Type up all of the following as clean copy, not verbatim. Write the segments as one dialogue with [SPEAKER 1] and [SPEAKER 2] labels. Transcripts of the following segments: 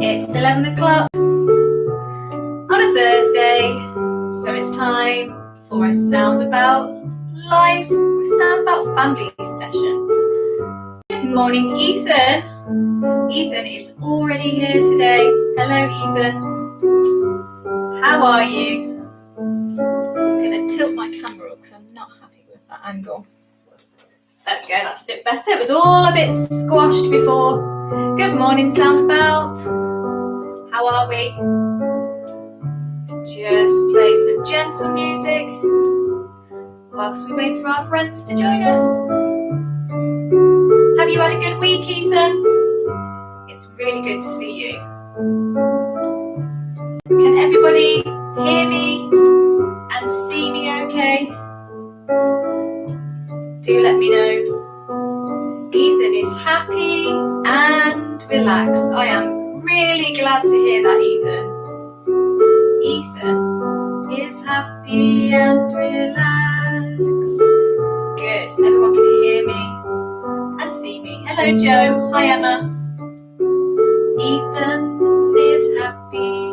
[SPEAKER 1] It's 11 o'clock on a Thursday, so it's time for a Soundabout Life, or Soundabout Families session. Good morning, Ethan. Ethan is already here today. Hello, Ethan. How are you? I'm going to tilt my camera up because I'm not happy with that angle. There we go, that's a bit better. It was all a bit squashed before. Good morning, Soundabout. How are we? Just play some gentle music whilst we wait for our friends to join us. Have you had a good week, Ethan? It's really good to see you. Can everybody hear me and see me okay? Do let me know. Ethan is happy and relaxed. I am really glad to hear that, Ethan. Ethan is happy and relaxed. Good. Everyone can hear me and see me. Hello, Joe. Hi, Emma. Ethan is happy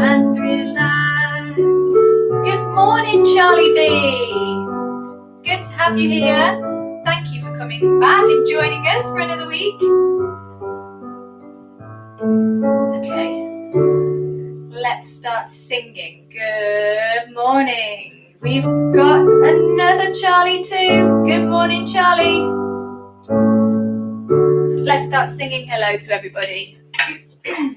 [SPEAKER 1] and relaxed. Good morning, Charlie B. Good to have you here. Thank you for coming back and joining us for another week. Okay, let's start singing. Good morning. We've got another Charlie too. Good morning, Charlie. Let's start singing hello to everybody. Here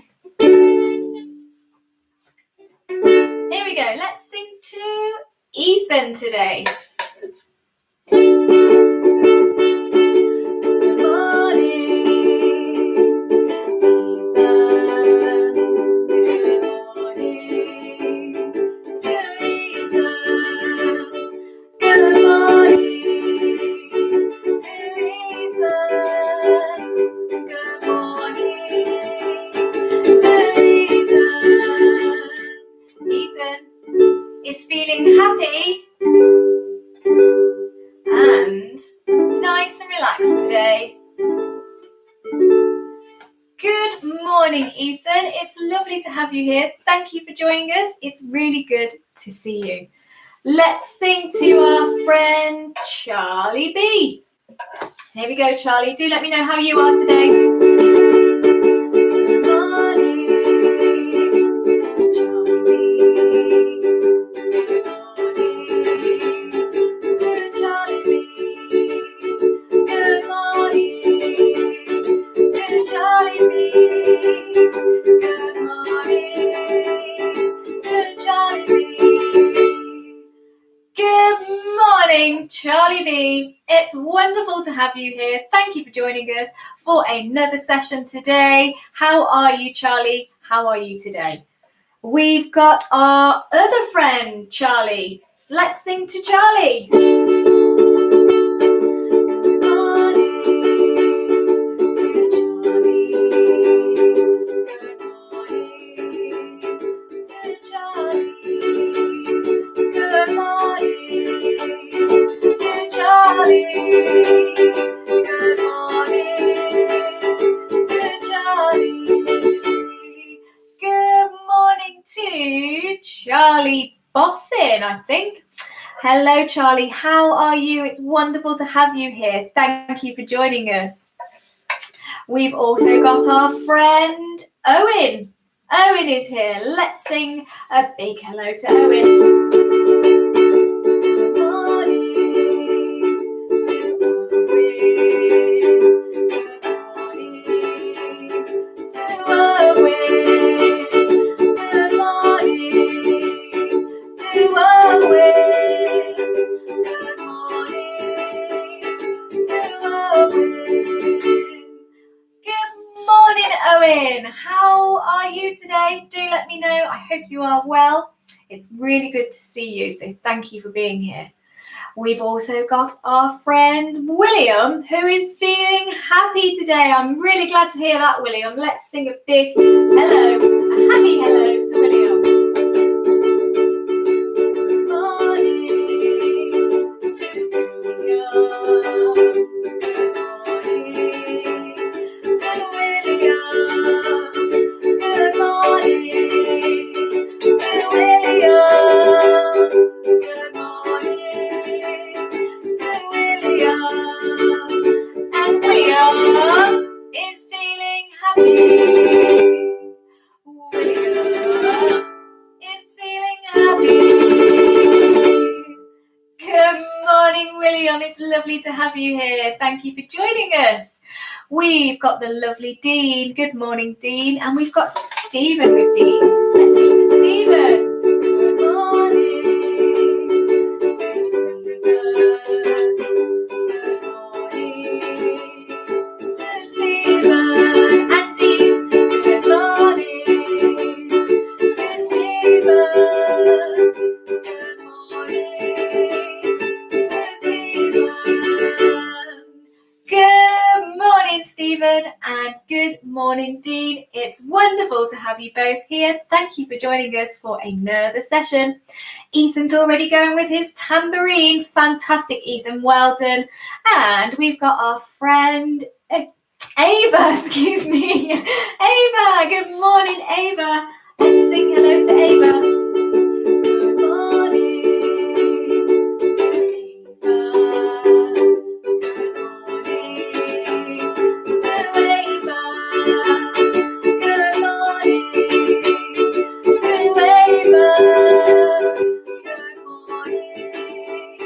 [SPEAKER 1] we go. Let's sing to Ethan today. Good morning, Ethan. Good morning to Ethan. Good morning to Ethan. Good morning to Ethan. Ethan is feeling happy and nice and relaxed today. Good morning, Ethan. It's lovely to have you here. Thank you for joining us. It's really good to see you. Let's sing to our friend Charlie B. Here we go, Charlie. Do let me know how you are today. Good morning, Charlie B. Good morning to Charlie B. Good morning to Charlie B. Good morning to Charlie B. Good morning, Charlie B. It's wonderful to have you here. Thank you for joining us for another session today. How are you, Charlie? How are you today? We've got our other friend, Charlie. Let's sing to Charlie. Good morning to Charlie. Good morning to Charlie. Good morning to Charlie. Good morning to Charlie. Good morning to Charlie Boffin, I think. Hello, Charlie. How are you? It's wonderful to have you here. Thank you for joining us. We've also got our friend Owen. Owen is here. Let's sing a big hello to Owen. Good morning to Owen. Good morning to Owen. Good morning to Owen. Good morning to Owen. Good morning, Owen. How are you today? Do let me know. I hope you are well. It's really good to see you, so thank you for being here. We've also got our friend William, who is feeling happy today. I'm really glad to hear that, William. Let's sing a big hello, a happy hello to William. Good morning to William. Good morning to William. lovely to have you here. Thank you for joining us. We've got the lovely Dean. Good morning, Dean. And we've got Stephen with Dean. Let's sing to Stephen. Good morning to Stephen. Good morning to Stephen and Dean. Good morning to Stephen. Good morning to Stephen. Good morning, Stephen, and good morning, Dean. It's wonderful to have you both here. Thank you for joining us for another session. Ethan's already going with his tambourine. Fantastic, Ethan. Well done. And we've got our friend Ava, excuse me. Ava, good morning, Ava. Let's sing hello to Ava. Good morning to Ava. Good morning to Ava. Good morning to Ava. Good morning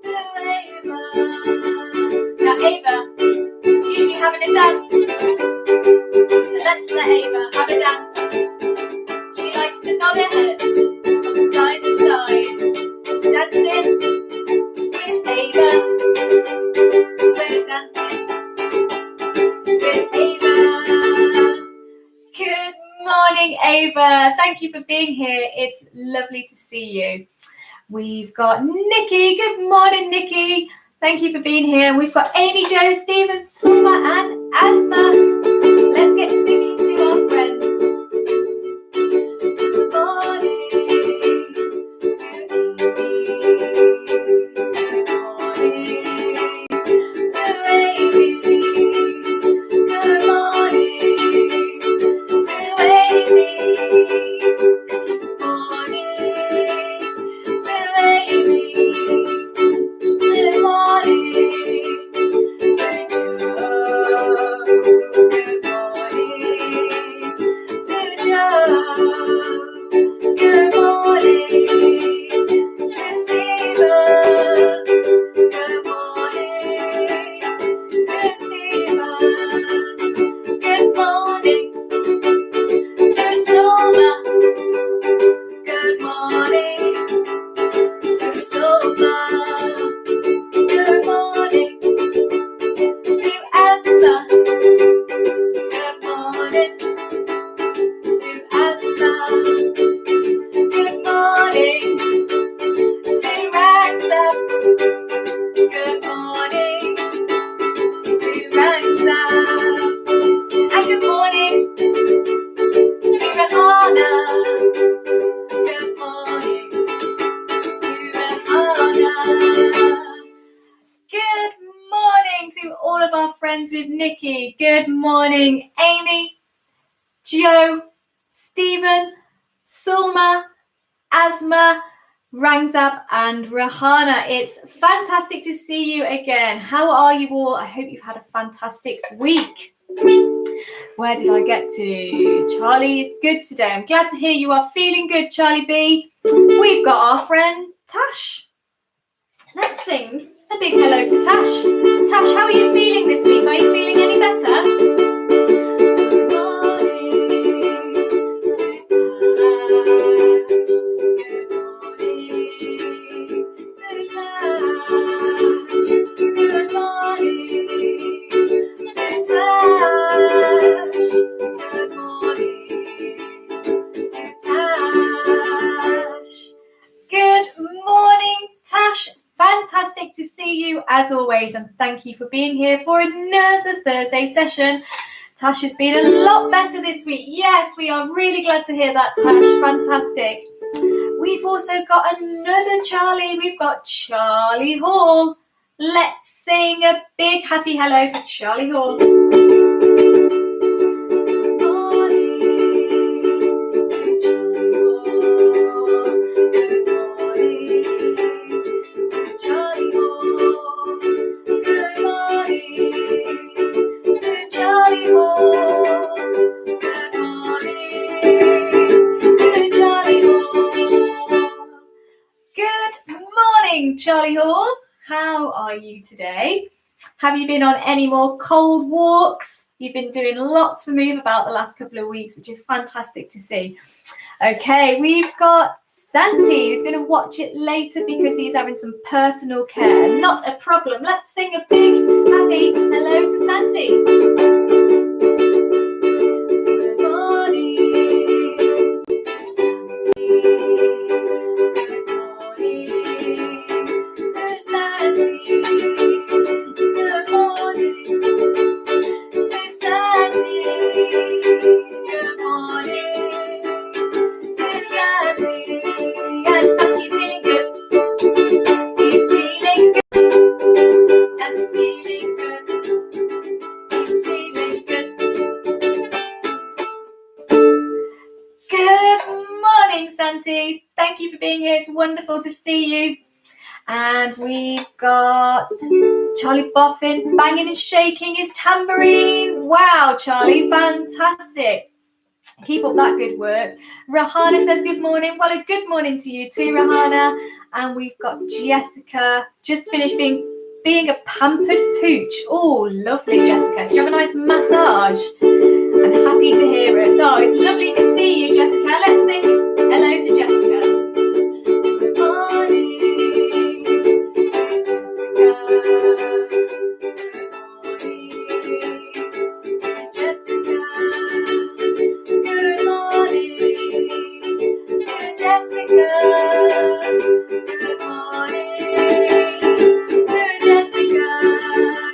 [SPEAKER 1] to Ava. Now Ava, usually having a dance. So let's let Ava have a dance. She likes to nod her head from side to side. Dancing with Ava. We're dancing with Ava. Good morning, Ava. Thank you for being here. It's lovely to see you. We've got Nikki. Good morning, Nikki. Thank you for being here. We've got Amy, Jo, Stephen, Summer, and Asma. Let's get singing to our friends. Good morning to Amy. Good morning to Amy. Good morning to Amy. Good morning to Amy. Good morning to Joe. Good morning to Joe. Good morning to Stephen. Good morning to Stephen. Good morning to Soma. Good morning to Soma. Good morning to Asma. Good morning to Asma. Good morning to Rangza. Good morning to Rangza. And good morning to Rahana. Good morning to Rahana. Good morning to all of our friends with Nikki. Good morning, Amy, Joe, Stephen, Sulma, Asma, Rangzab, and Rahana. It's fantastic to see you again. How are you all? I hope you've had a fantastic week. Where did I get to? Charlie's good today. I'm glad to hear you are feeling good, Charlie B. We've got our friend Tash. Let's sing a big hello to Tash. Tash, how are you feeling this week? Are you feeling any better? Good morning to Tash. Good morning to Tash. Good morning to Tash. Good morning to Tash. Good morning, Tash. Fantastic to see you as always, and thank you for being here for another Thursday session. Tash has been a lot better this week. Yes, we are really glad to hear that, Tash. Fantastic. We've also got another Charlie. We've got Charlie Hall. Let's sing a big happy hello to Charlie Hall. Good morning to Charlie Hall. Good morning to Charlie Hall. Good morning to Charlie Hall. Good morning to Charlie Hall. Good morning, Charlie Hall. How are you today? Have you been on any more cold walks? You've been doing lots for Move About the last couple of weeks, which is fantastic to see. Okay, we've got Santi, who's going to watch it later because he's having some personal care. Not a problem. Let's sing a big, happy hello to Santi. Good morning to Santi. Good morning to Santi. Good morning to Santi. Good morning to Santi. And Santi's feeling good. He's feeling good. Santi's feeling good. He's feeling good. Good morning, Santi. Thank you for being here. It's wonderful to see you. And we've got Charlie Boffin banging and shaking his tambourine. Wow, Charlie, fantastic. Keep up that good work. Rahana says good morning. Well, a good morning to you too, Rahana. And we've got Jessica, just finished being a pampered pooch. Oh, lovely, Jessica. Did you have a nice massage? I'm happy to hear it. So it's lovely to see you, Jessica. Let's sing hello to Jessica. Good morning to Jessica. Good morning to Jessica. Good morning to Jessica.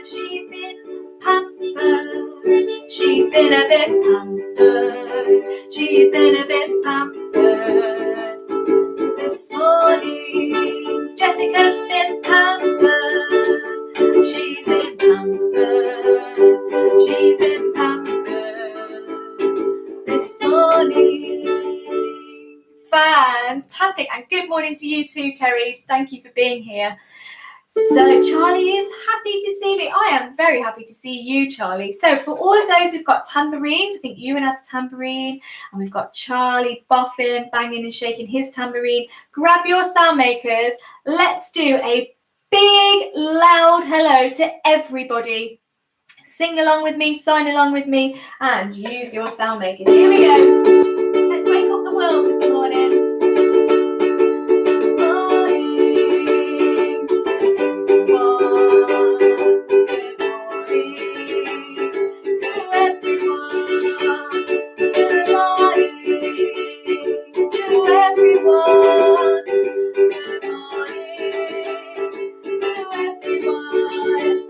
[SPEAKER 1] She's been pampered. She's been a bit pampered. She's been a bit pampered this morning. Jessica's been pampered. She's been pampered. She's been pampered this morning. Fantastic. And good morning to you too, Kerry. Thank you for being here. So Charlie is happy to see me. I am very happy to see you, Charlie. So for all of those who've got tambourines, I think Ewan had a tambourine, and we've got Charlie Boffin banging and shaking his tambourine. Grab your sound makers. Let's do a big, loud hello to everybody. Sing along with me, sign along with me, and use your sound makers. Here we go. Let's wake up the world this morning.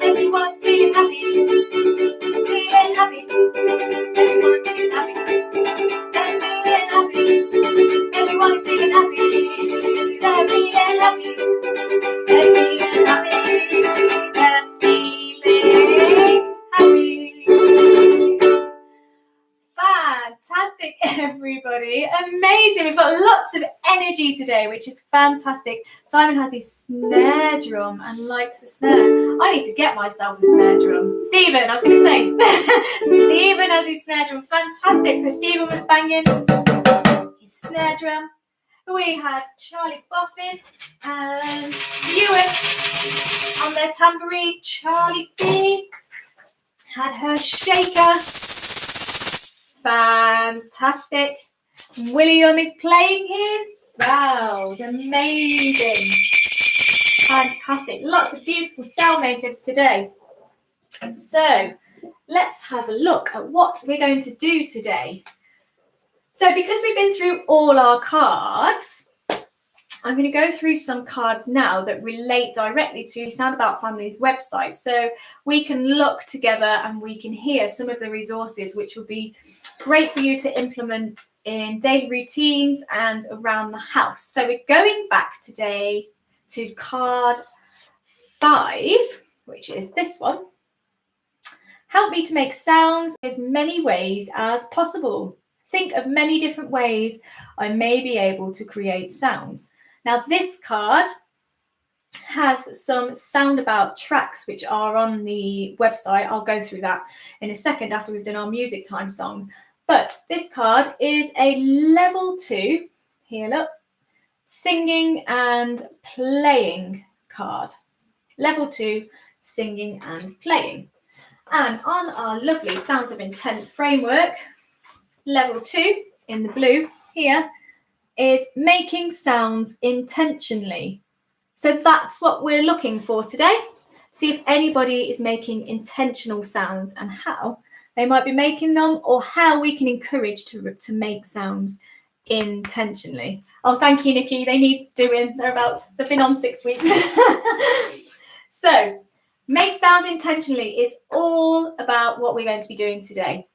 [SPEAKER 1] Everyone's feeling happy. Feeling happy. Everyone's feeling happy. They're feeling happy. Everyone is feeling happy. They're feeling happy. They're feeling happy. They're feeling happy. Fantastic, everybody. Amazing. We've got lots of energy today, which is fantastic. Simon has his snare drum and likes the snare. I need to get myself a snare drum. Stephen, I was going to say. Stephen has his snare drum. Fantastic. So Stephen was banging his snare drum. We had Charlie Boffin and Ewan on their tambourine. Charlie B had her shaker. Fantastic. William is playing his bells. Amazing. Fantastic. Lots of beautiful sound makers today. So let's have a look at what we're going to do today. So because we've been through all our cards, I'm going to go through some cards now that relate directly to Soundabout Families website. So we can look together and we can hear some of the resources which will be great for you to implement in daily routines and around the house. So we're going back today to card 5, which is this one. Help me to make sounds in as many ways as possible. Think of many different ways I may be able to create sounds. Now this card has some Soundabout tracks which are on the website. I'll go through that in a second after we've done our music time song. But this card is a level 2, here look, singing and playing card. Level 2, singing and playing. And on our lovely Sounds of Intent framework, level 2 in the blue here is making sounds intentionally. So that's what we're looking for today. See if anybody is making intentional sounds and how they might be making them, or how we can encourage to make sounds intentionally. Oh, thank you, Nikki. They need doing. They've been on 6 weeks. So, make sounds intentionally is all about what we're going to be doing today.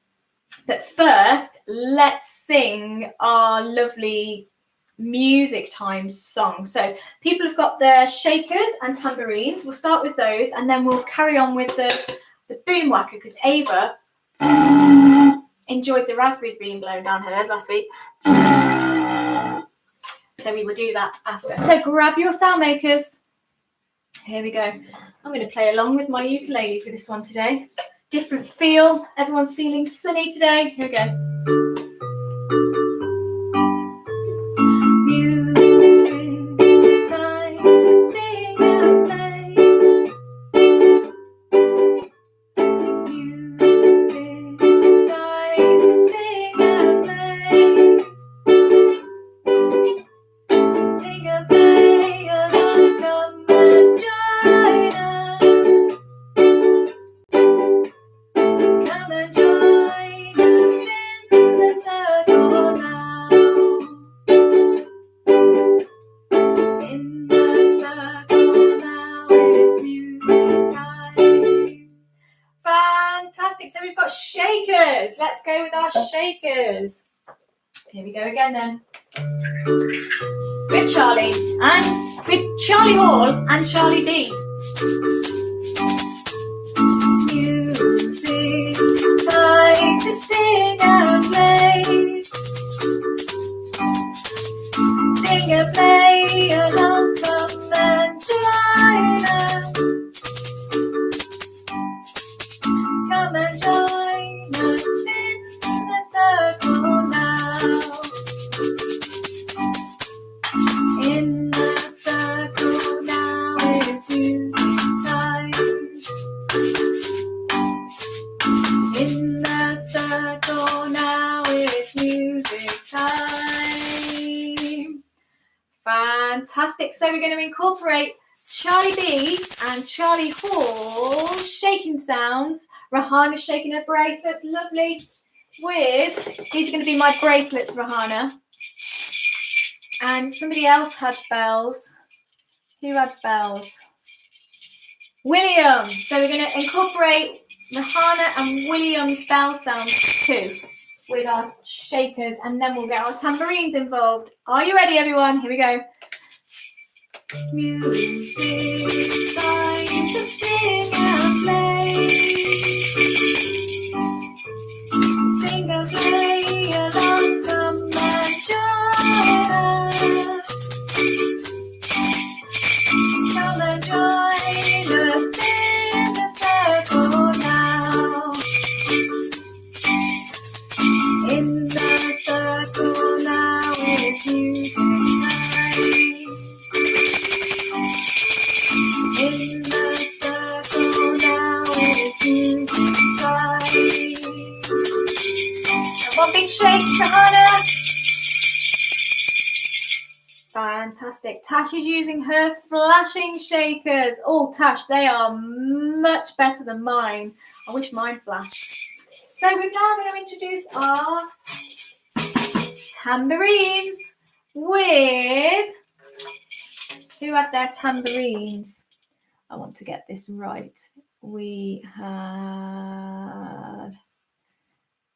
[SPEAKER 1] But first, let's sing our lovely music time song. So people have got their shakers and tambourines. We'll start with those, and then we'll carry on with the boom whacker, because Ava enjoyed the raspberries being blown down hers last week. So we will do that after. So grab your sound makers. Here we go. I'm going to play along with my ukulele for this one today. Different feel. Everyone's feeling sunny today. Here we go. Music time to sing and play. Music time to sing and play. Sing and play along, come and join us. Come and join us in the circle now. In the circle now, it's music time. Fantastic. So we've got shakers. Let's go with our shakers. Here we go again then. With Charlie Hall and Charlie B. Music time to sing and play. Sing and play along, come and join us. Come and join us in the circle now. In the circle now, it's music time. In the circle now, it's music time. Fantastic. So we're going to incorporate Charlie B and Charlie Hall shaking sounds. Rahana's shaking her bracelets. Lovely. These are going to be my bracelets, Rahana. And somebody else had bells. Who had bells? William. So we're going to incorporate Rahana and William's bell sounds too with our shakers, and then we'll get our tambourines involved. Are you ready, everyone? Here we go. Music time to sing and play. Sing and play along, come and join us. Come and join us in the circle now. In the circle now, it's music time. In the circle now, it's music time. And one big shake to Hannah. Fantastic. Tash is using her flashing shakers. Oh, Tash, they are much better than mine. I wish mine flashed. So we're now going to introduce our tambourines with... Who had their tambourines? I want to get this right. We had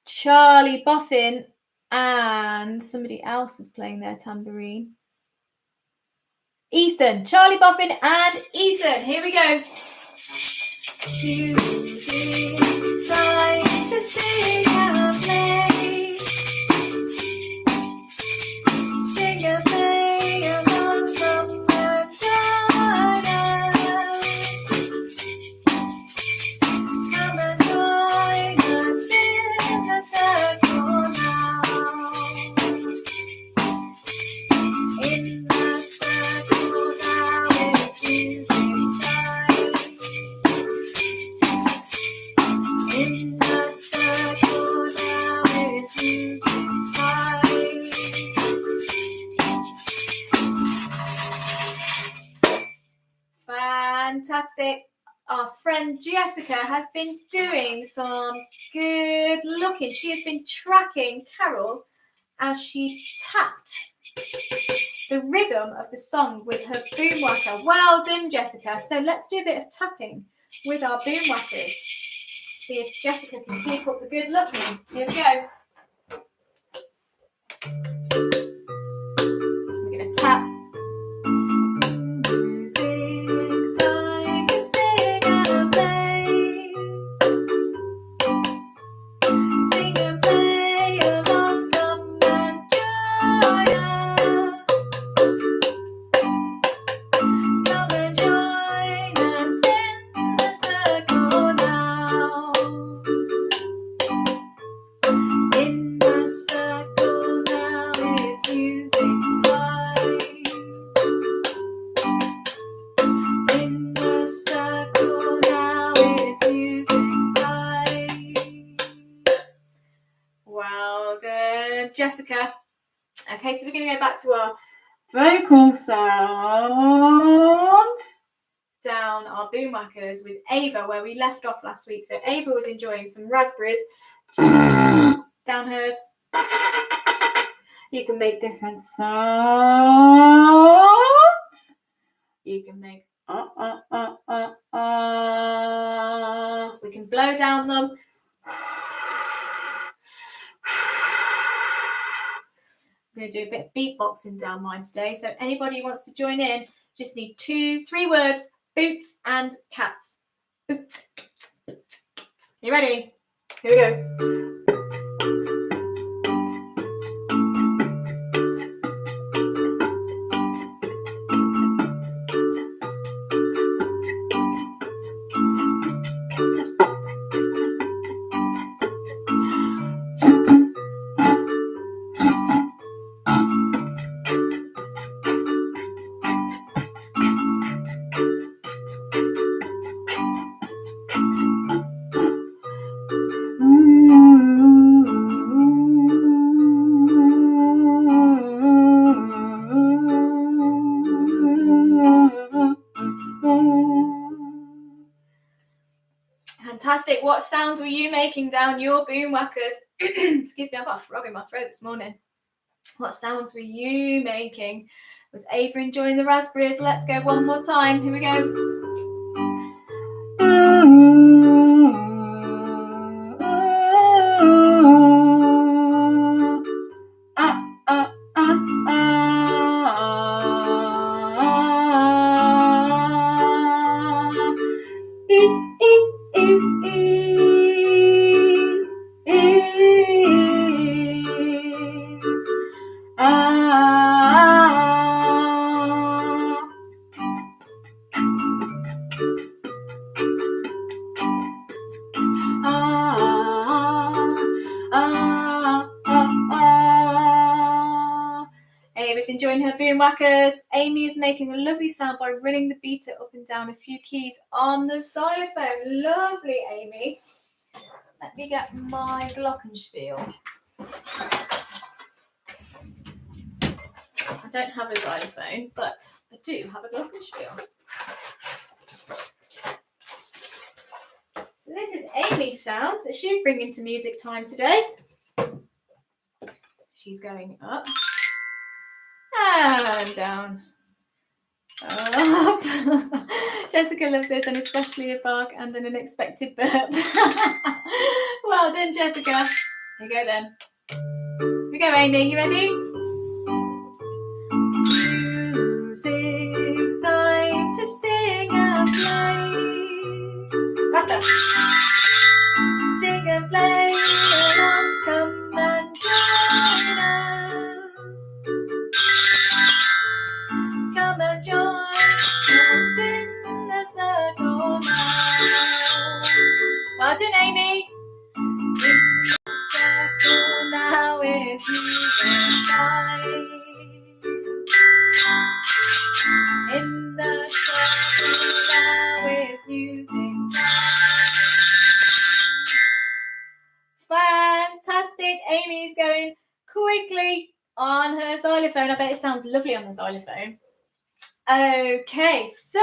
[SPEAKER 1] Charlie Boffin and somebody else was playing their tambourine. Ethan. Charlie Boffin and Ethan. Here we go. Music time to sing and play. Sing and play along, come and join us. Come and join us in the circle now. In the circle now, it's music time. fantastic. Our friend Jessica has been doing some good looking. She has been tracking Carol as she tapped the rhythm of the song with her boom whacker. Well done, Jessica. So let's do a bit of tapping with our boom whackers. See if Jessica can keep up the good looking. Here we go. We're going to tap. Music time to sing and play. Sing and play along, come and join us. Come and join us in the circle now. In the circle now, it's music time. In the circle now, it's music time. Well done, Jessica. Okay, so we're going to go back to our vocal sounds down our boom whackers with Ava, where we left off last week. So Ava was enjoying some raspberries down hers. You can make different sounds. You can make we can blow down them. I'm going to do a bit of beatboxing down mine today. So anybody who wants to join in, just need 2-3 words: boots and cats. Boots. You ready? Here we go. Fantastic. What sounds were you making down your boom whackers? Excuse me, I've got a frog in my throat this morning. What sounds were you making? Was Ava enjoying the raspberries? Let's go one more time. Here we go. Ava's enjoying her boom whackers. Amy is making a lovely sound by running the beater up and down a few keys on the xylophone. Lovely, Amy. Let me get my glockenspiel. I don't have a xylophone, but I do have a glockenspiel. So this is Amy's sound that she's bringing to music time today. She's going up and down. Up. Jessica loved this, and especially a bark and an unexpected burp. Well done, Jessica. Here you go then. Here we go, Amy. You ready? Music time to sing and play. Faster. Sing and play along, come and join us. Come and join us in the circle now. Well done, Amy. In the circle now is music time. In the circle now is music time. Fantastic. Amy's going quickly on her xylophone. I bet it sounds lovely on the xylophone. Okay, so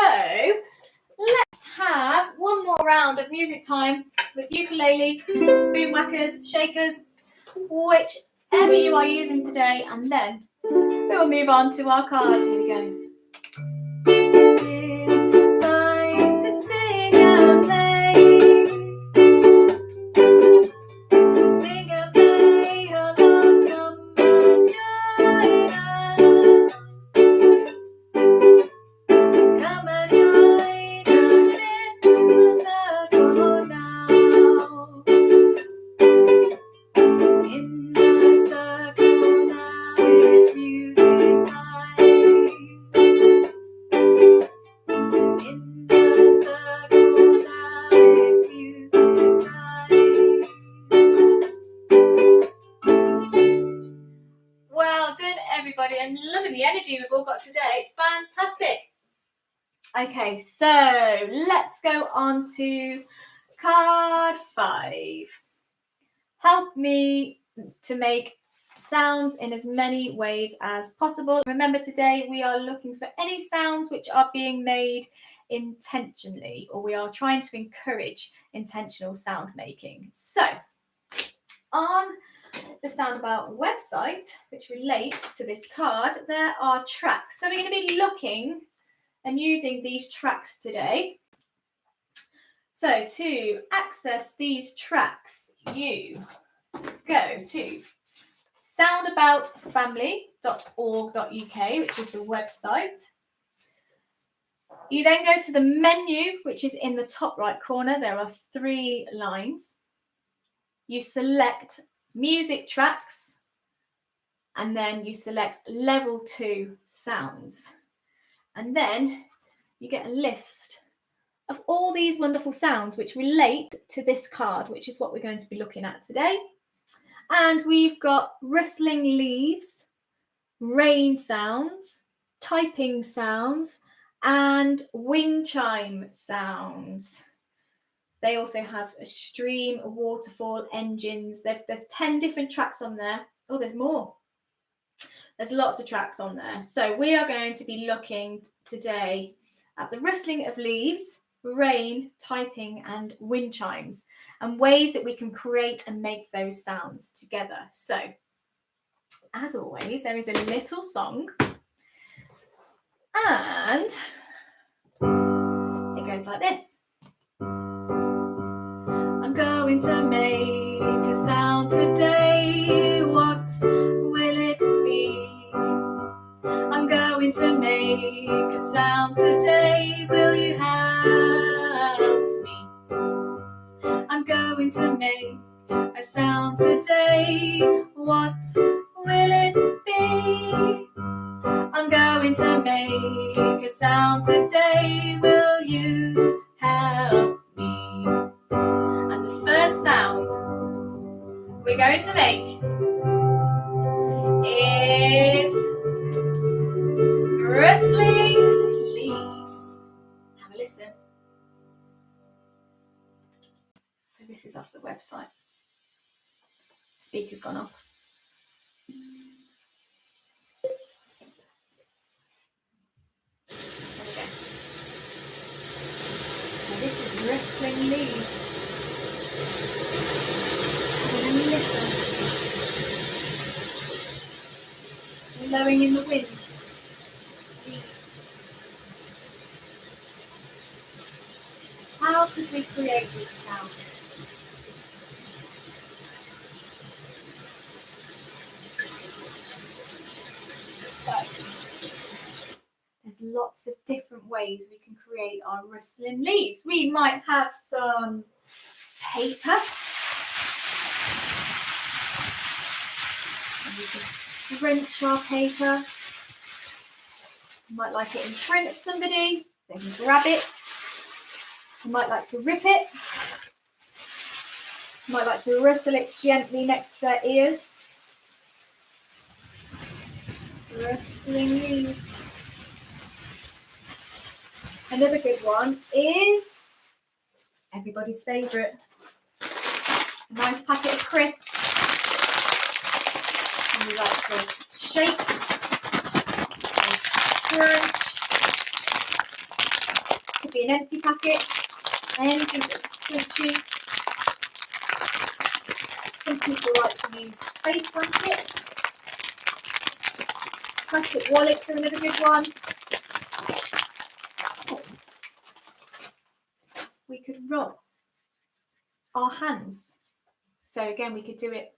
[SPEAKER 1] let's have one more round of music time with ukulele, boom whackers, shakers, whichever you are using today, and then we will move on to our card. Here we go. Time to sing and play. Sing and play along, come and join us. Come and join us in the circle now. In the circle now, it's music time. In the circle now, it's music time. Well done, everybody. I'm loving the energy we've all got today. It's fantastic. Okay, so let's go on to card 5. Help me to make sounds in as many ways as possible. Remember, today we are looking for any sounds which are being made intentionally, or we are trying to encourage intentional sound making. So on the Soundabout website, which relates to this card, there are tracks. So we're going to be looking and using these tracks today. So to access these tracks, you go to soundaboutfamily.org.uk, which is the website. You then go to the menu, which is in the top right corner. There are 3 lines. You select music tracks, and then you select level 2 sounds. And then you get a list of all these wonderful sounds which relate to this card, which is what we're going to be looking at today. And we've got rustling leaves, rain sounds, typing sounds, and wind chime sounds. They also have a stream, a waterfall, engines. There's 10 different tracks on there. Oh, there's more. There's lots of tracks on there. So we are going to be looking today at the rustling of leaves, rain, typing, and wind chimes, and ways that we can create and make those sounds together. So, as always, there is a little song, and it goes like this. I'm going to make a sound today. What will it be? I'm going to make a sound today. Will you help me? I'm going to make a sound today. What will it be? I'm going to make a sound today. Will you help me? And the first sound we're going to make is rustling leaves. Have a listen. So this is off the website. The speaker's gone off. There we go. Now this is rustling leaves. So let me listen. Blowing in the wind. How could we create this sound? So, there's lots of different ways we can create our rustling leaves. We might have some paper. And we can scrunch our paper. You might like it in front of somebody. They can grab it. You might like to rip it. You might like to rustle it gently next to their ears. Rustling leaves. Another good one is everybody's favourite. A nice packet of crisps. And we like to shake and scrunch. Could be an empty packet. Anything that's squinchy. Some people like to use space blankets. Plastic wallets are another good one. We could rub our hands. So again, we could do it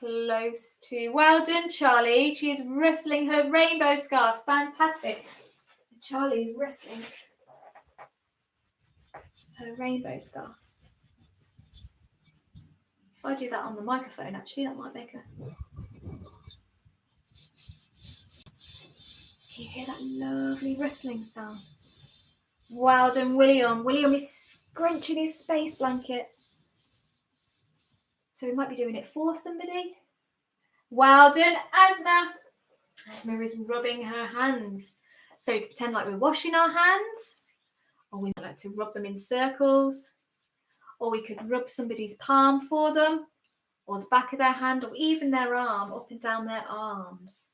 [SPEAKER 1] close to, well done, Charlie. She is rustling her rainbow scarves. Fantastic. Charlie is rustling her rainbow scarves. If I do that on the microphone, actually, that might make a... Can you hear that lovely rustling sound? Well done, William. William is scrunching his space blanket. So we might be doing it for somebody. Well done, Asma. Asma is rubbing her hands. So we can pretend like we're washing our hands, or we might like to rub them in circles, or we could rub somebody's palm for them, or the back of their hand, or even their arm, up and down their arms.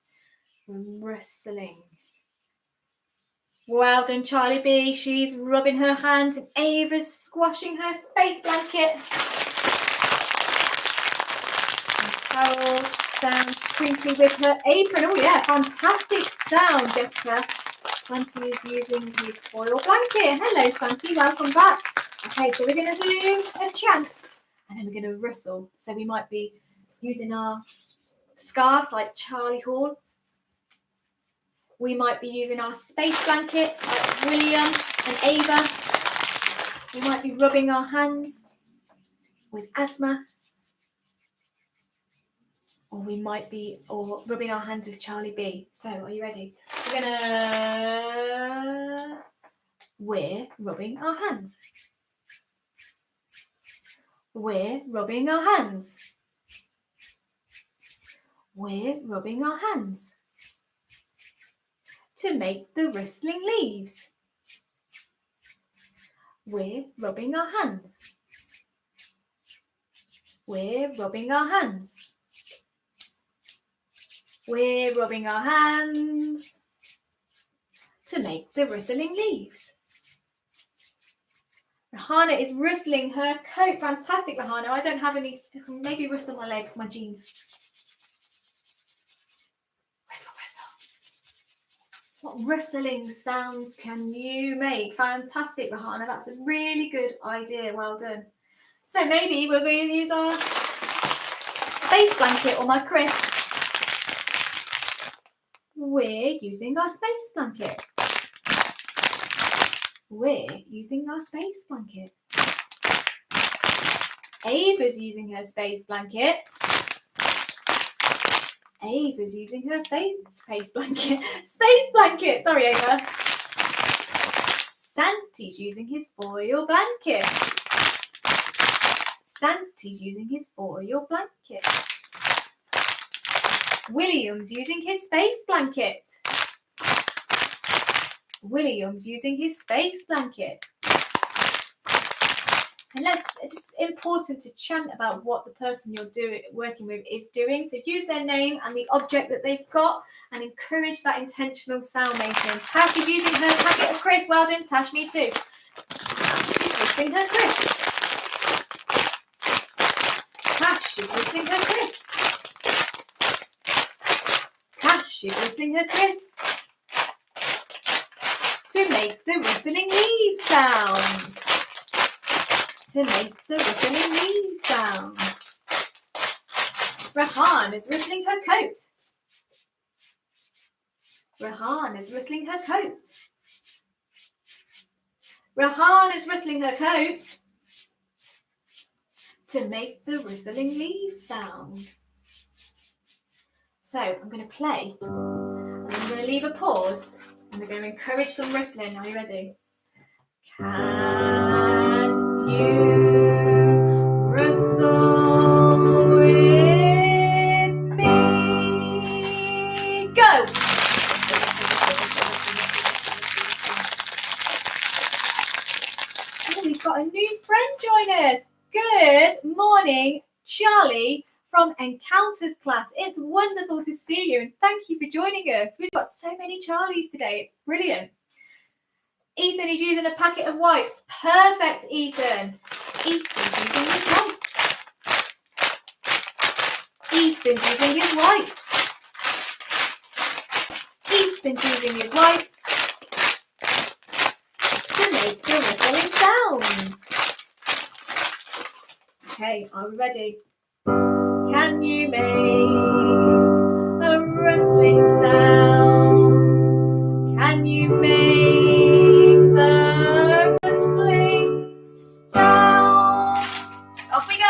[SPEAKER 1] We're rustling. Well done, Charlie B. She's rubbing her hands, and Ava's squashing her space blanket. And Carol sounds crinkly with her apron. Oh yeah, fantastic sound, Jessica. Santi is using his foil blanket. Hello, Santi, welcome back. Okay, so we're going to do a chant, and then we're going to rustle. So we might be using our scarves like Charlie Hall. We might be using our space blanket like William and Ava. We might be rubbing our hands with Asma. Or we might be rubbing our hands with Charlie B. So, are you ready? We're rubbing our hands. We're rubbing our hands. We're rubbing our hands. To make the rustling leaves. We're rubbing our hands. We're rubbing our hands. We're rubbing our hands to make the rustling leaves. Rahana is rustling her coat. Fantastic, Rahana. I don't have any. I can maybe rustle my leg, my jeans. Rustle, rustle. What rustling sounds can you make? Fantastic, Rahana. That's a really good idea. Well done. So maybe we're going to use our space blanket or my crisp. We're using our space blanket. We're using our space blanket. Ava's using her space blanket. Ava's using her space blanket. Space blanket! Sorry, Ava. Santi's using his foil blanket. Santi's using his foil blanket. William's using his space blanket. William's using his space blanket. And it's just important to chant about what the person you're working with is doing. So use their name and the object that they've got and encourage that intentional sound making. Tash is using her packet of crisps. Well done, Tash, me too. She's whistling her crisps. Tash is whistling her crisps. Tash is whistling her crisps to make the rustling leaf sound. To make the rustling leaf sound. Rahan is rustling her coat. Rahan is rustling her coat. Rahan is rustling her coat to make the rustling leaf sound. So I'm going to play, and I'm going to leave a pause, and we're going to encourage some rustling. Are you ready? Can you rustle with me? Go! Oh, we've got a new friend join us. Good morning, Charlie from Encounters class. It's wonderful to see you and thank you for joining us. We've got so many Charlies today. It's brilliant. Ethan is using a packet of wipes. Perfect, Ethan. Ethan's using his wipes. Ethan's using his wipes. Ethan's using his wipes to make the rustling sound. Okay, are we ready? Can you make a rustling sound? Can you make the rustling sound? Off we go.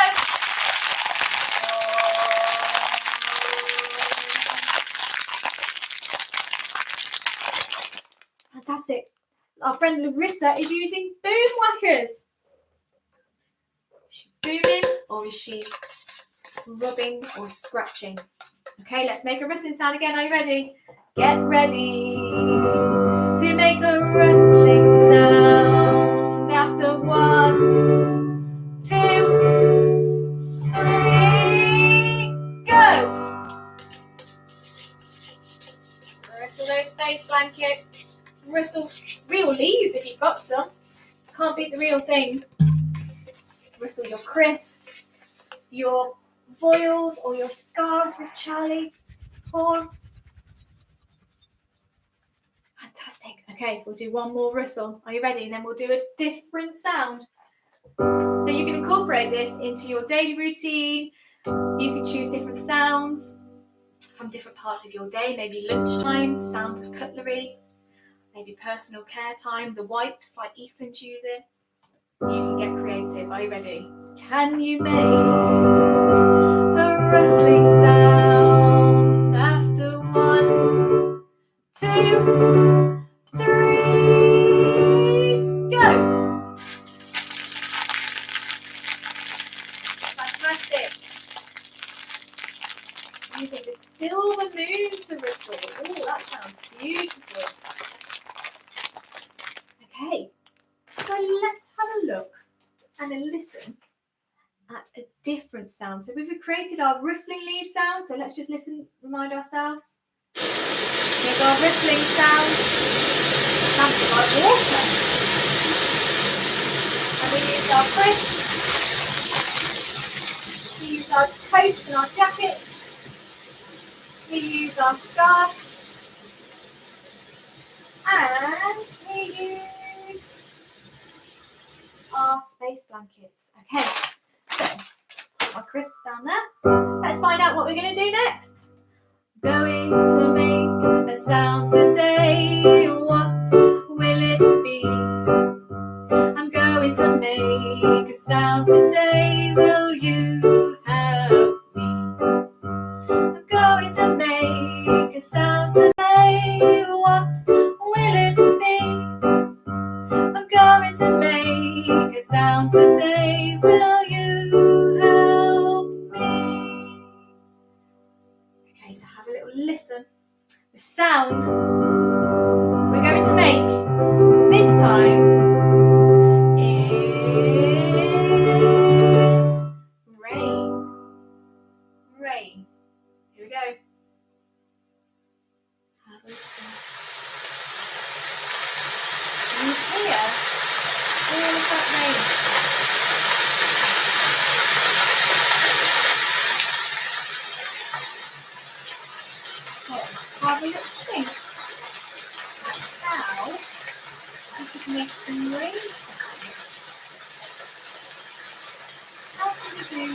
[SPEAKER 1] Fantastic. Our friend Larissa is using boom whackers. Is she booming or is she rubbing or scratching? Okay, let's make a rustling sound again. Are you ready? Get ready to make a rustling sound. After 1, 2, 3, go. Rustle those space blankets. Rustle real leaves if you've got some. Can't beat the real thing. Rustle your crisps, your foils or your scarves with Charlie. Paul. Fantastic. Okay, we'll do one more rustle. Are you ready? And then we'll do a different sound. So you can incorporate this into your daily routine. You can choose different sounds from different parts of your day. Maybe lunchtime, sounds of cutlery. Maybe personal care time, the wipes like Ethan's using. You can get creative. Are you ready? Can you make a rustling sound after 1, 2, 3, go! Fantastic. Using the silver moon to rustle. Oh, that sounds beautiful. Okay, so let's have a look and a listen at a different sound. So we've created our rustling leaf sound. So let's just listen, remind ourselves. Here's our rustling sound. Sounds like water. And we used our crisps. We used our coats and our jackets. We used our scarves. And we used our space blankets. Okay, so our crisps down there. Let's find out what we're going to do next. Going to make a sound today. What will it be? I'm going to make a sound today. Will you help me? I'm going to make a sound today. What will it be? I'm going to make a sound today. Will you help me? Okay, so have a little listen. The sound we're going to make this time is rain. Rain. Here we go. Have a listen. Can you hear all of that rain? So have a little think at how you could make some rain sounds. How can you do rain?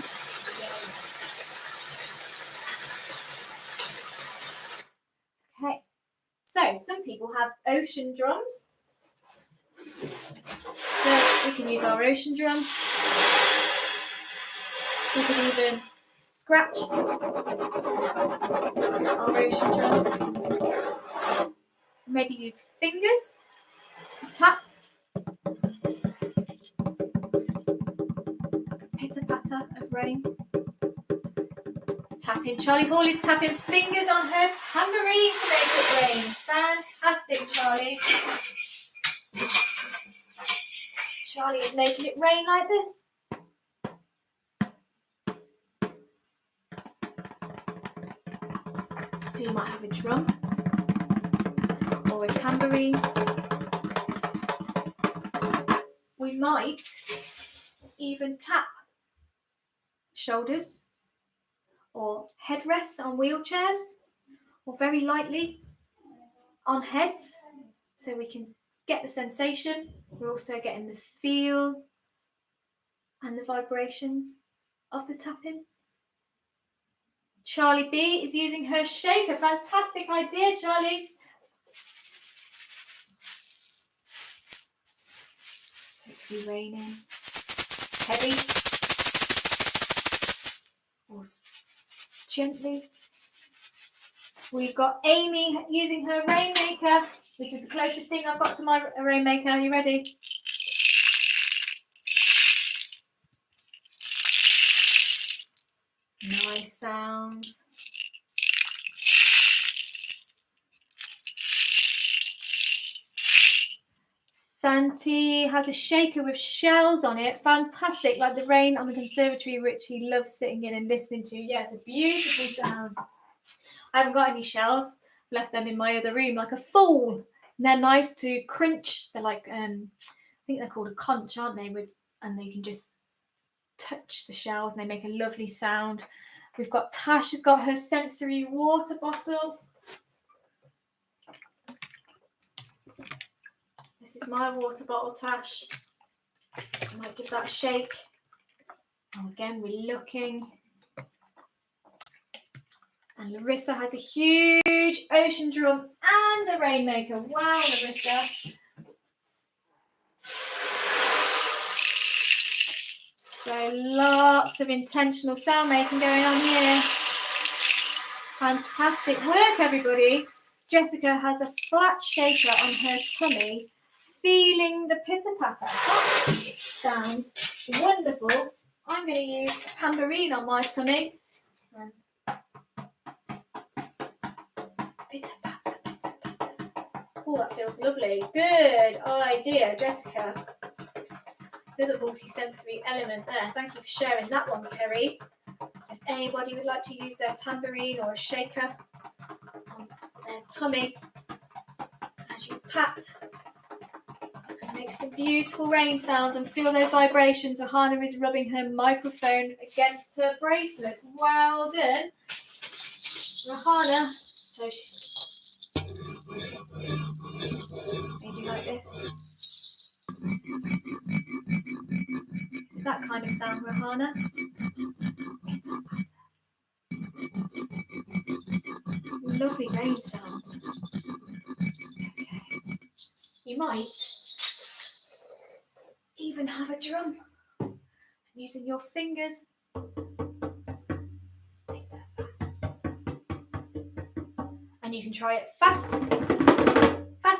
[SPEAKER 1] Okay, so some people have ocean drums. So we can use our ocean drum. We can even scratch our ocean drum. Maybe use fingers to tap. Pitter patter of rain. Tapping. Charlie Hall is tapping fingers on her tambourine to make it rain. Fantastic, Charlie. Charlie is making it rain like this. So you might have a drum or a tambourine might even tap shoulders or headrests on wheelchairs, or very lightly on heads, so we can get the sensation. We're also getting the feel and the vibrations of the tapping. Charlie B is using her shaker. Fantastic idea, Charlie. Hopefully raining. Heavy or gently. We've got Amy using her rainmaker. This is the closest thing I've got to my rainmaker. Are you ready? Nice sounds. Santi has a shaker with shells on it. Fantastic, like the rain on the conservatory, which he loves sitting in and listening to. Yeah, it's a beautiful sound. I haven't got any shells. Left them in my other room like a fool. And they're nice to crunch. They're like, I think they're called a conch, aren't they? And you can just touch the shells and they make a lovely sound. We've got Tash has got her sensory water bottle. This is my water bottle, Tash. I might give that a shake. And again, we're looking. And Larissa has a huge ocean drum and a rainmaker. Wow, Larissa. So lots of intentional sound making going on here. Fantastic work, everybody. Jessica has a flat shaker on her tummy, feeling the pitter-patter. That sounds wonderful. I'm going to use a tambourine on my tummy. Pitter-patter, pitter-patter. Oh, that feels lovely. Good idea, Jessica. Another multi-sensory element there. Thank you for sharing that one, Kerry. So if anybody would like to use their tambourine or a shaker on their tummy as you pat, you can make some beautiful rain sounds and feel those vibrations. Ahana is rubbing her microphone against her bracelets. Well done, Rahana. So maybe like this. Is it that kind of sound, Rahana? Lovely rain sounds. Okay. You might even have a drum using your fingers. And you can try it fast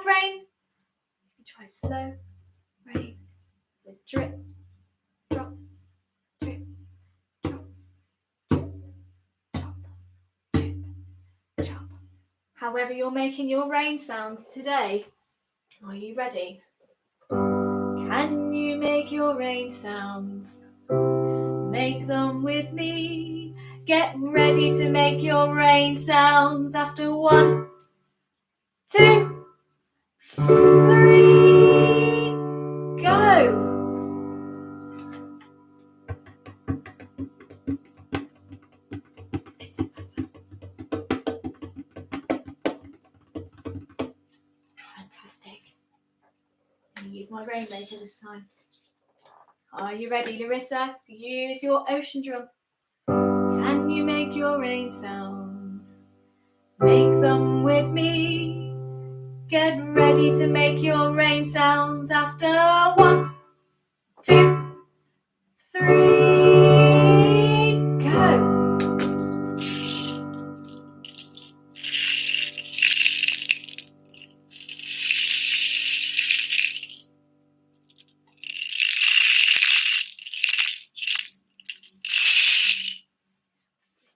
[SPEAKER 1] rain. You can try slow rain with drip, drop, drip, drop, drip, drop, drip, drop. However you're making your rain sounds today, are you ready? Can you make your rain sounds? Make them with me. Get ready to make your rain sounds after 1, 2, 3, go! Fantastic. I'm going to use my rainmaker this time. Are you ready, Larissa, to use your ocean drum? Can you make your rain sounds? Make them with me. Get ready to make your rain sounds after 1, 2, 3, go!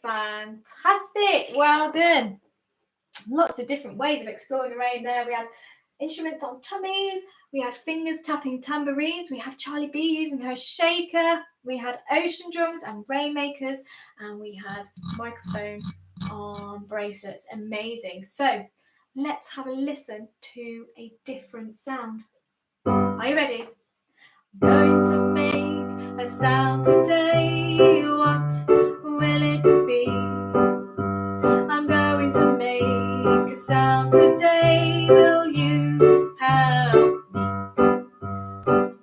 [SPEAKER 1] Fantastic, well done. Lots of different ways of exploring the rain there. We had instruments on tummies, we had fingers tapping tambourines, we had Charlie B using her shaker, we had ocean drums and rainmakers, and we had microphone on bracelets. Amazing. So let's have a listen to a different sound. Are you ready? Going to make a sound today. What will it be? I'm going to make a sound today. Will you help me?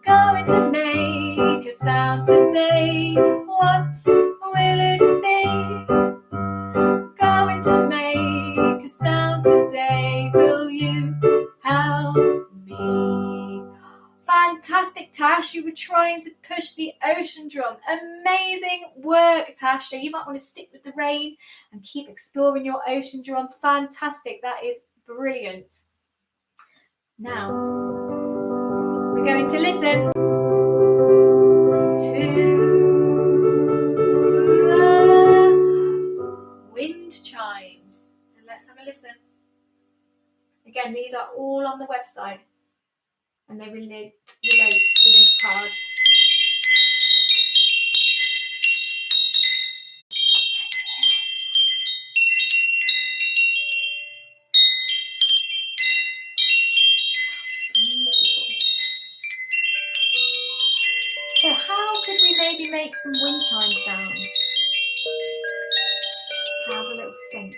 [SPEAKER 1] Going to make a sound today. What will it be? Going to make a sound today. Will you help me? Fantastic, Tash. You were trying to push the ocean drum. Amazing work, Tash. So you might want to stick with the rain and keep exploring your ocean drum. Fantastic. That is brilliant. Now, we're going to listen to the wind chimes. So let's have a listen. Again, these are all on the website and they relate to this card. Beautiful. So how could we maybe make some wind chime sounds? Have a little think.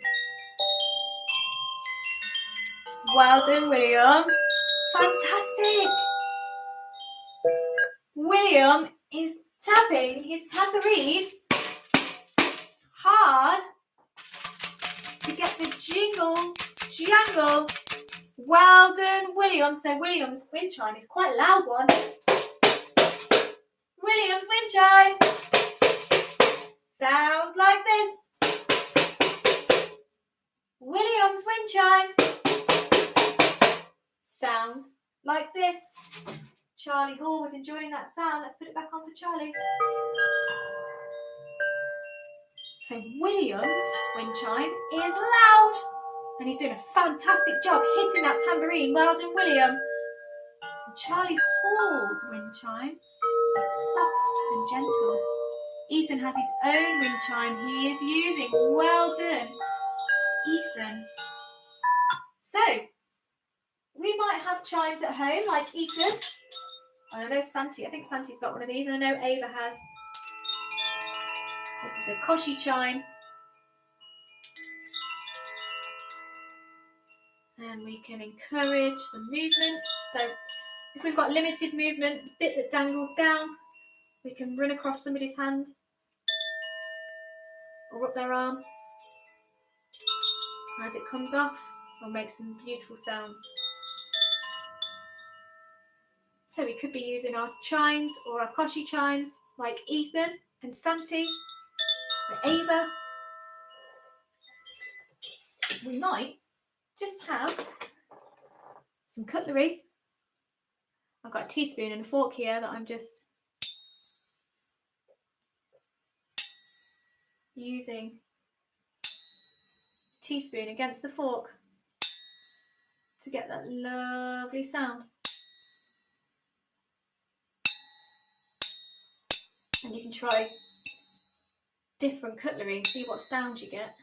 [SPEAKER 1] Well done, William. Fantastic. William is tapping his tambourine hard to get the jingle jangle. Well done, William. So William's wind chime is quite a loud one. William's wind chime sounds like this. William's wind chime sounds like this. Charlie Hall was enjoying that sound. Let's put it back on for Charlie. So William's wind chime is loud. And he's doing a fantastic job hitting that tambourine. Well done, William. And Charlie Hall's wind chime is soft and gentle. Ethan has his own wind chime he is using. Well done, Ethan. So, we might have chimes at home like Ethan. I know Santi. I think Santi's got one of these, and I know Ava has. This is a Koshi chime. And we can encourage some movement. So if we've got limited movement, the bit that dangles down, we can run across somebody's hand or up their arm. As it comes off, we'll make some beautiful sounds. So we could be using our chimes or our Koshi chimes like Ethan and Santi and Ava. We might just have some cutlery. I've got a teaspoon and a fork here that I'm just using the teaspoon against the fork to get that lovely sound. And you can try different cutlery, see what sound you get.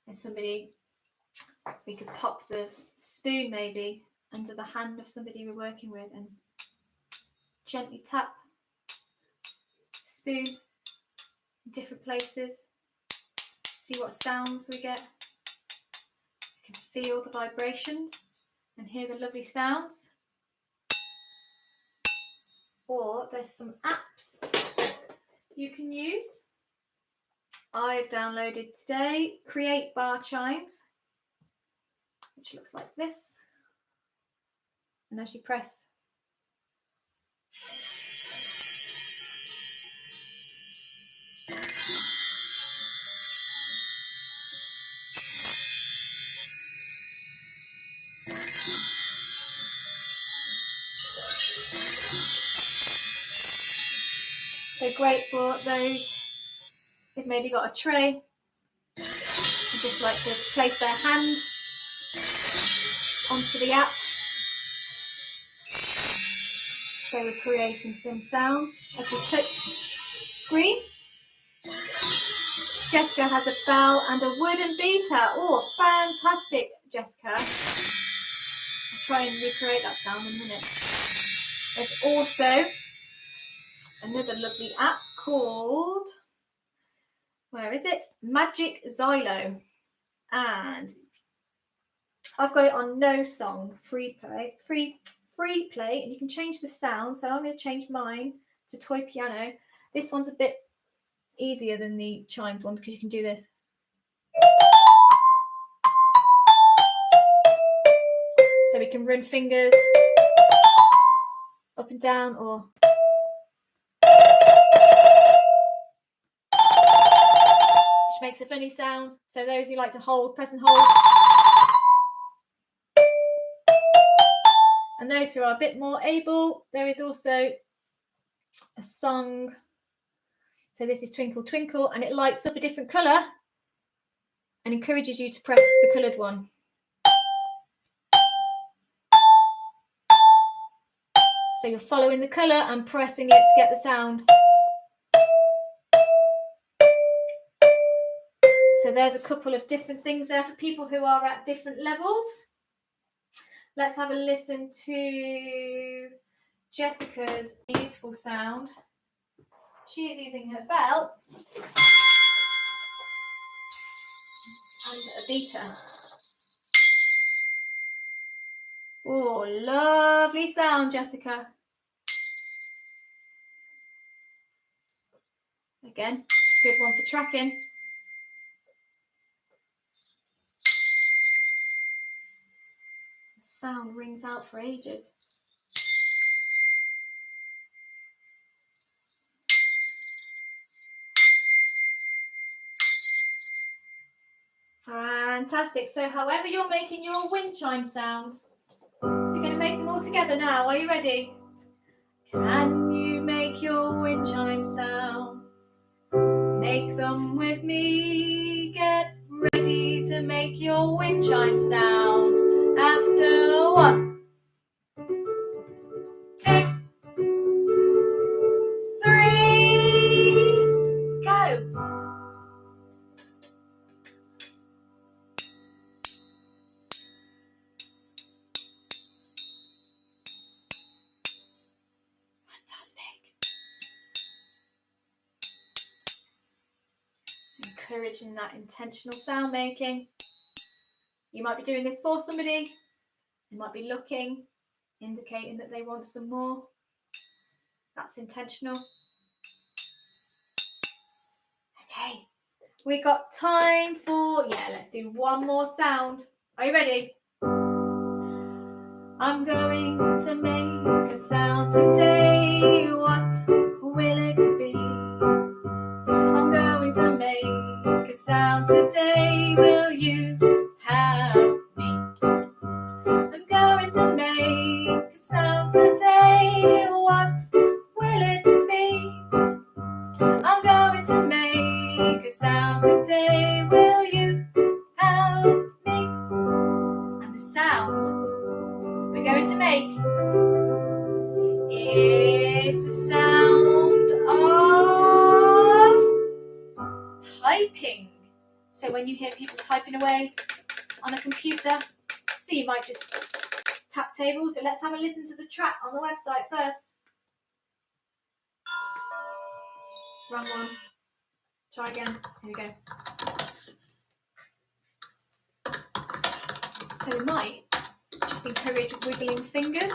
[SPEAKER 1] As somebody, we could pop the spoon maybe under the hand of somebody we're working with and gently tap the spoon in different places, see what sounds we get. You can feel the vibrations and hear the lovely sounds. Or there's some apps you can use. I've downloaded today Create Bar Chimes, which looks like this. And as you press, so great for those who've maybe got a tray and just like to place their hand onto the app. So we're creating some sounds as we touch screen. Jessica has a bell and a wooden beater. Oh, fantastic, Jessica. try and recreate that sound in a minute. There's also another lovely app called, where is it? Magic Xylo. And I've got it on no song, free play, and you can change the sound. So I'm going to change mine to toy piano. This one's a bit easier than the Chimes one because you can do this. So we can run fingers up and down, or which makes a funny sound. So those who like to hold, press and hold. And those who are a bit more able, there is also a song. So this is Twinkle Twinkle, and it lights up a different colour and encourages you to press the coloured one. So you're following the colour and pressing it to get the sound. So there's a couple of different things there for people who are at different levels. Let's have a listen to Jessica's beautiful sound. She is using her bell and a beater. Oh, lovely sound, Jessica. Again, good one for tracking. The sound rings out for ages. Fantastic. So however you're making your wind chime sounds, you're going to make them all together now. Are you ready? Can you make your wind chime sound? Make them with me. Get ready to make your wind chime sound. After 1, 2, 3, go. Encouraging that intentional sound making. You might be doing this for somebody. They might be looking, indicating that they want some more. That's intentional. Okay, we got time for, let's do one more sound. Are you ready? I'm going to make a sound today. What will it be? I'm going to make a sound today. Will you help me? I'm going to make a sound today. What will it be? I'm going to make a sound today. Will you help me? And the sound we're going to make is the sound of typing. So when you hear people typing away on a computer, so you might just tap tables, but let's have a listen to the track on the website first. Wrong one. Try again. Here we go. So we might just encourage wiggling fingers.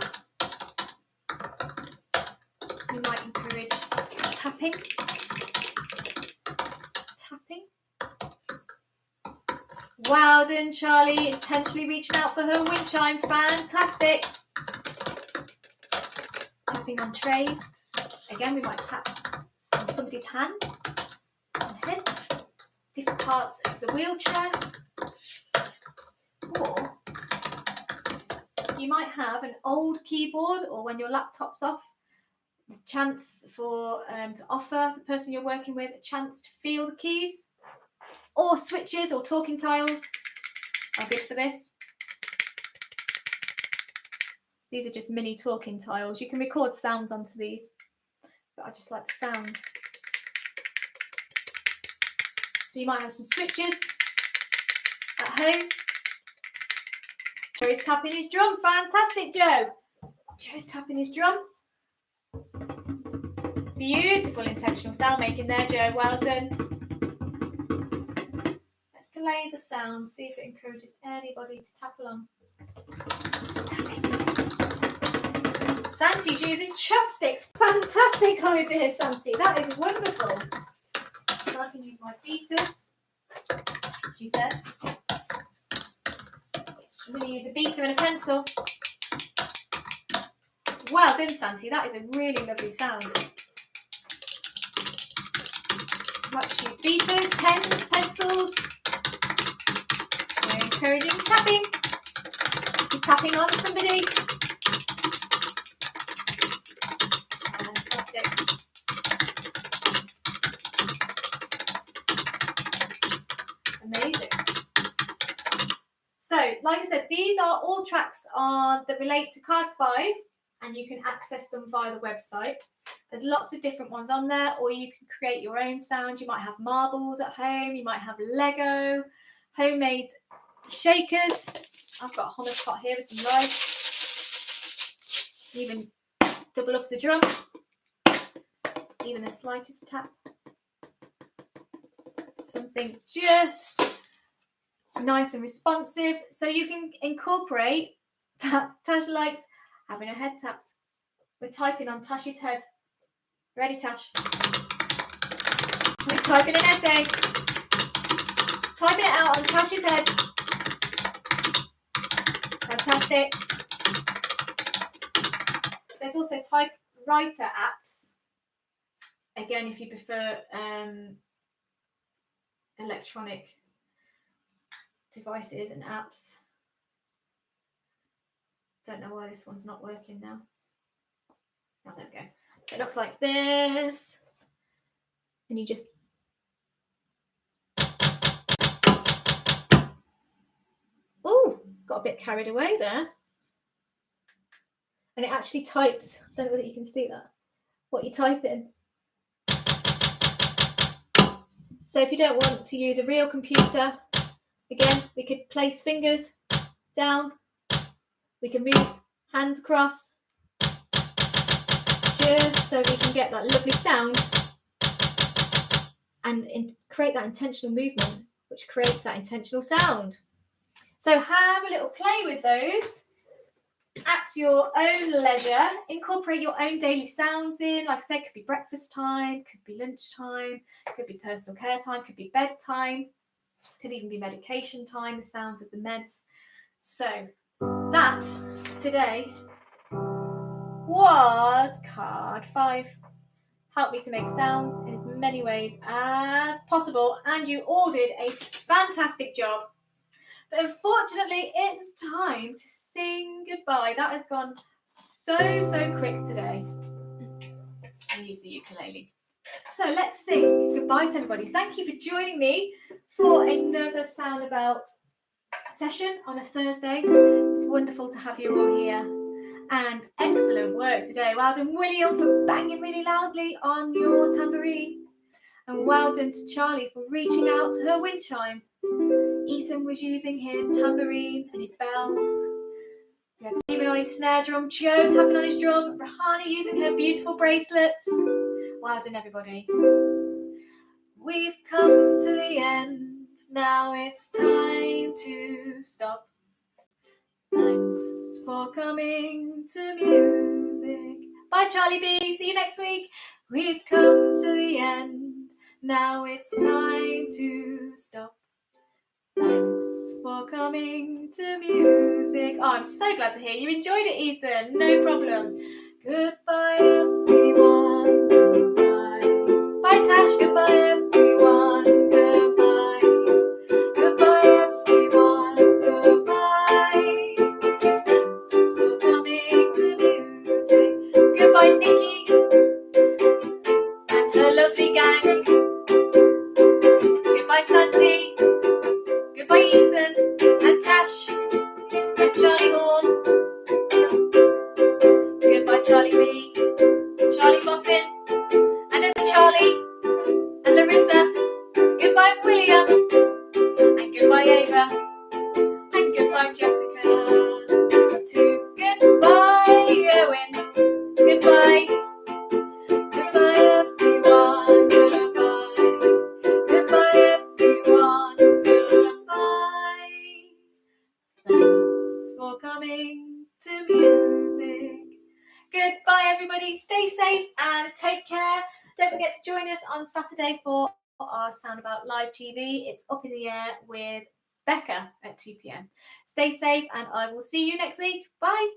[SPEAKER 1] We might encourage tapping. Tapping. Well done, Charlie. Intentionally reaching out for her wind chime. Fantastic. Tapping on trays. Again, we might tap on somebody's hand, on heads, different parts of the wheelchair. Or you might have an old keyboard, or when your laptop's off, the chance for to offer the person you're working with a chance to feel the keys, or switches or talking tiles are good for this. These are just mini talking tiles. You can record sounds onto these, but I just like the sound. So you might have some switches at home. Joe's tapping his drum. Fantastic, Joe. Joe's tapping his drum. Beautiful intentional sound making there, Joe. Well done. Let's play the sound, see if it encourages anybody to tap along. Santi's using chopsticks. Fantastic idea, Santi. That is wonderful. So I can use my beaters, she says. I'm going to use a beater and a pencil. Well done, Santi. That is a really lovely sound. Much use beaters, pens, pencils. We're encouraging tapping. You're tapping on somebody. Fantastic. Amazing. So, like I said, these are all tracks that relate to card 5, and you can access them via the website. There's lots of different ones on there, or you can create your own sound. You might have marbles at home, you might have Lego, homemade shakers. I've got a hummus pot here with some rice. Even double up the drum. Even the slightest tap. Something just nice and responsive. So you can incorporate Tash likes having her head tapped. We're typing on Tash's head. Ready, Tash? We're typing an essay. Typing it out on Tash's head. Fantastic. There's also typewriter apps. Again, if you prefer electronic devices and apps. Don't know why this one's not working now. Oh, there we go. So it looks like this. And you just... Oh, got a bit carried away there. And it actually types, I don't know whether you can see that, what you type in. So if you don't want to use a real computer, again, we could place fingers down. We can move hands across, just so we can get that lovely sound and create that intentional movement, which creates that intentional sound. So have a little play with those at your own leisure. Incorporate your own daily sounds in. Like I said, could be breakfast time, could be lunchtime, could be personal care time, could be bedtime, could even be medication time, the sounds of the meds. So that today was card 5. Help me to make sounds in as many ways as possible, and you all did a fantastic job. But unfortunately, it's time to sing goodbye. That has gone so quick today. I use the ukulele. So let's sing goodbye to everybody. Thank you for joining me for another Soundabout session on a Thursday. It's wonderful to have you all here. And excellent work today. Well done, William, for banging really loudly on your tambourine. And well done to Charlie for reaching out to her wind chime. Ethan was using his tambourine and his bells. We had Stephen on his snare drum, Joe tapping on his drum, Rahana using her beautiful bracelets. Well done, everybody. We've come to the end. Now it's time to stop. Thanks for coming to music. Bye, Charlie B. See you next week. We've come to the end. Now it's time to stop. Thanks for coming to music. Oh, I'm so glad to hear you enjoyed it, Ethan. No problem. Goodbye, everyone. Goodbye. Bye, Tash. Goodbye, everyone. Goodbye. Goodbye, everyone. Goodbye. Thanks for coming to music. Goodbye, Nikki and her lovely gang. Goodbye, Santi. Goodbye, Ethan and Tash and Charlie Hall. Goodbye, Charlie B, Charlie Muffin, another Charlie, and Larissa. Goodbye, William, and goodbye, Ava, and goodbye, Jessica. everybody. Stay safe and take care. Don't forget to join us on Saturday for our Soundabout Live TV. It's up in the air with Becca at 2 p.m. Stay safe, and I will see you next week. Bye.